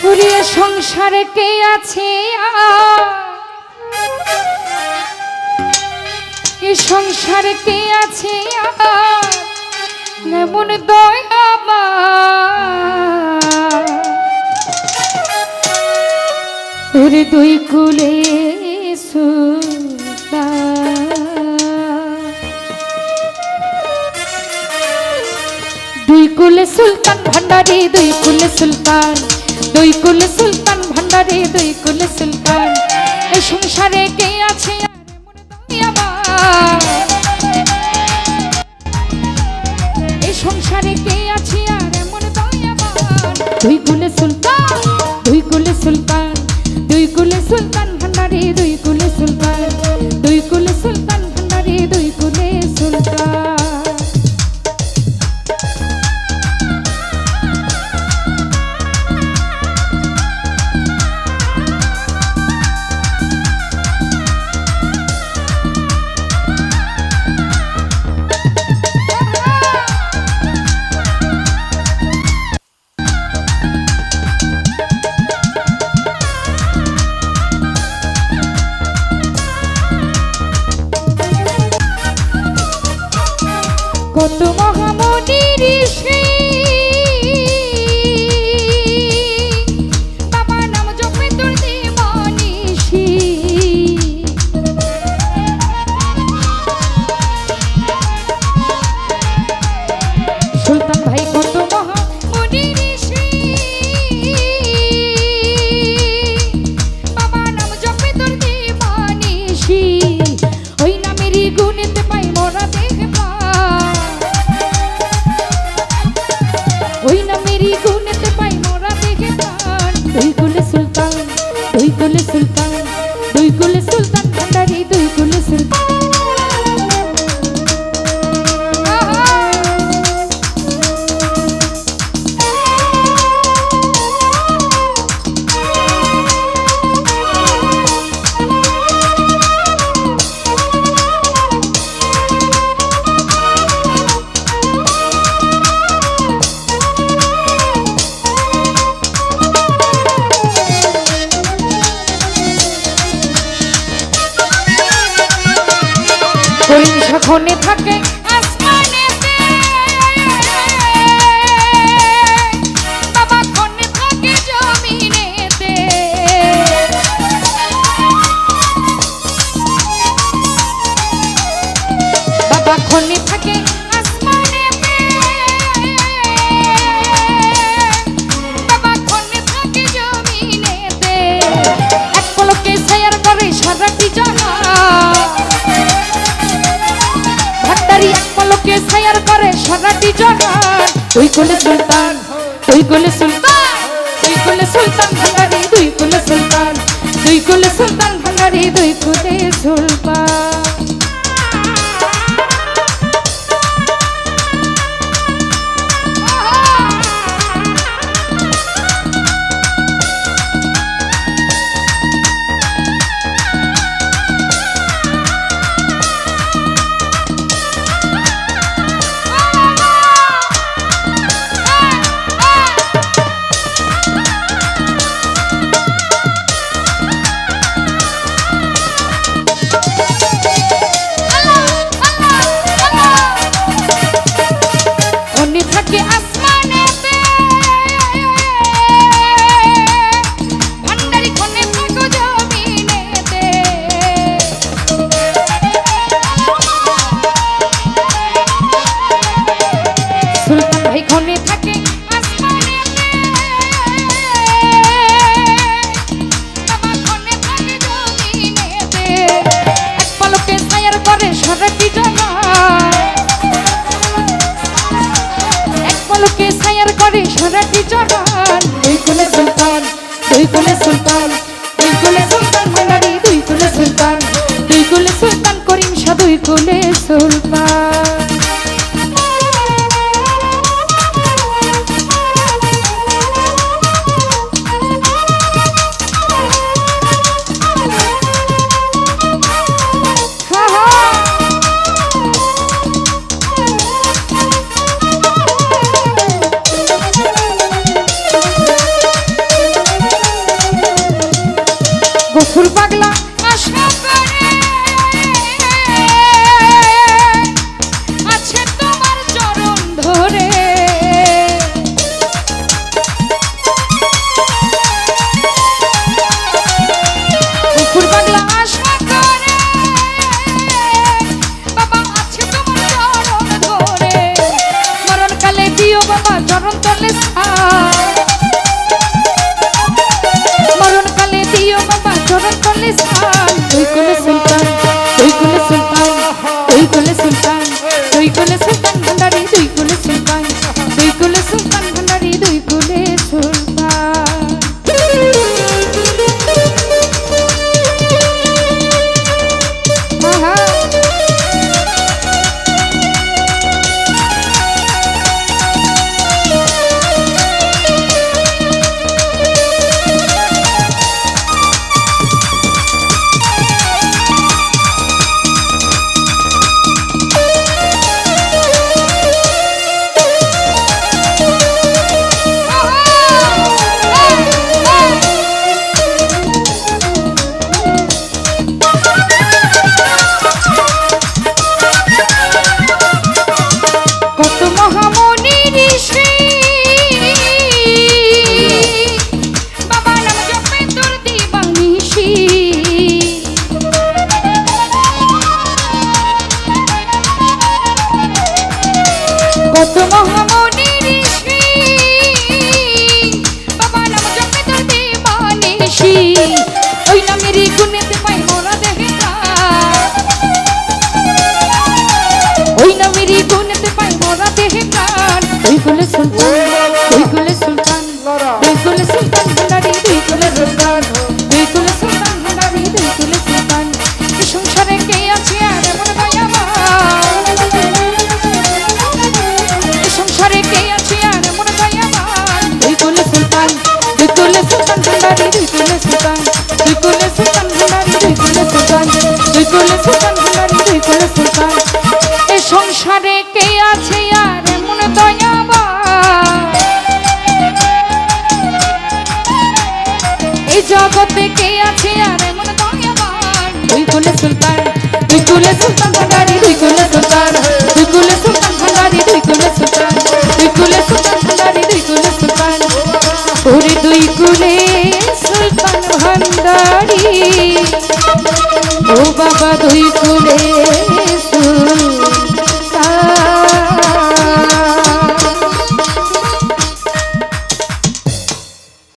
পুরিয়ে সংসারে কে আছে এই সংসারে কে আছে এমন দয়া ওরে দুই কুলে দুই কুলে সুলতান ভান্ডারি দুই কুলে সুলতান দুই কুলে সুলতান ভান্ডারি দুই কুলে সুলতান এই সংসারে কে আছে এই সংসারে কে আছে আর এমন দয়াবান দুই কুলে সুলতান দুই কুলে সুলতান দুই কুলে সুলতান ভান্ডারি দুই কুলে সুলতান দুই কুলে সুলতান ভান্ডারি দুই কুলে সুলতান কত মহামনির ঋষি বাবা নাম জপে তোর মনীষী সুলতান ভাই কত মহামনির ঋষি বাবা নাম জপে তোর মনীষী ওই নামেরই গুণেতে পাই মোরা দেখে ওই নামেরই গুণেতে পাই মোরা দেখে প্রাণ দুই কুলে সুলতান দুই কুলে সুলতান দুই কুলে সুলতান ভান্ডারি দুই কুলে সুলতান সখনে থাকে আসমানেতে বাবা খনে থাকে জমিনেতে বাবা খনে থাকে আসমানেতে বাবা খনে থাকে জমিনেতে এক পলকে ছায়ার করে সারাটি জাহান এক পলকে ছায়ার করে সারাটি জাহান দুই কুলে সুলতান দুই কুলে সুলতান দুই কুলে সুলতান ভান্ডারি দুই কুলে সুলতান দুই কুলে সুলতান ভান্ডারি দুই কুলে সুলতান সারাটি জাহান দুই কুলে সুলতান দুই কুলে সুলতান দুই কুলে সুলতান ভান্ডারি দুই কুলে সুলতান দুই কুলে সুলতান করিম শাহ দুই কুলে সুলতান স্থান দুই কুলে সুলতান দুই কুলে সুলতান দুই কুলে সুলতান দুই কুলে সুলতান ভান্ডারি দুই কুলে সুলতান দুই কুলে সুলতান ভান্ডারি দুই কুলে সুলতান আহা কত মহামনি ঋষি বাবা নাম জপে তোর দিবানিশি ওই নামেরই গুণেতে পাই মোরা দেহে প্রাণ ওই নামেরই গুণেতে পাই মোরা দেহে প্রাণ দুই কুলে সুলতান দুই কুলে সুলতান দুই কুলে সুলতান ভান্ডারি দুই কুলে সুলতান দুই কুলে সুলতান ভান্ডারি দুই কুলে সুলতান এই সংসারে কে আছে আর এমন দয়াবান সংসারে কে আছে আর মন দয়াবান দুই কুলে সুলতান ভান্ডারি দুই কুলে সুলতান দুই কুলে সুলতান ভান্ডারি দুই কুলে সুলতান দুই কুলে সুলতান ভান্ডারি দুই কুলে সুলতান এই সংসারে কে আছে আর মন দয়াবান এই জগতে কে আছে আর মন দয়াবান দুই কুলে সুলতান ভান্ডারি দুই কুলে সুলতান দুই কুলে সুলতান ভান্ডারি দুই কুলে সুলতান দুই কুলে সুলতান ভান্ডারি দুই কুলে সুলতান ওরে দুই কুলে সুলতান ভান্ডারি ও বাবা দুই কুলে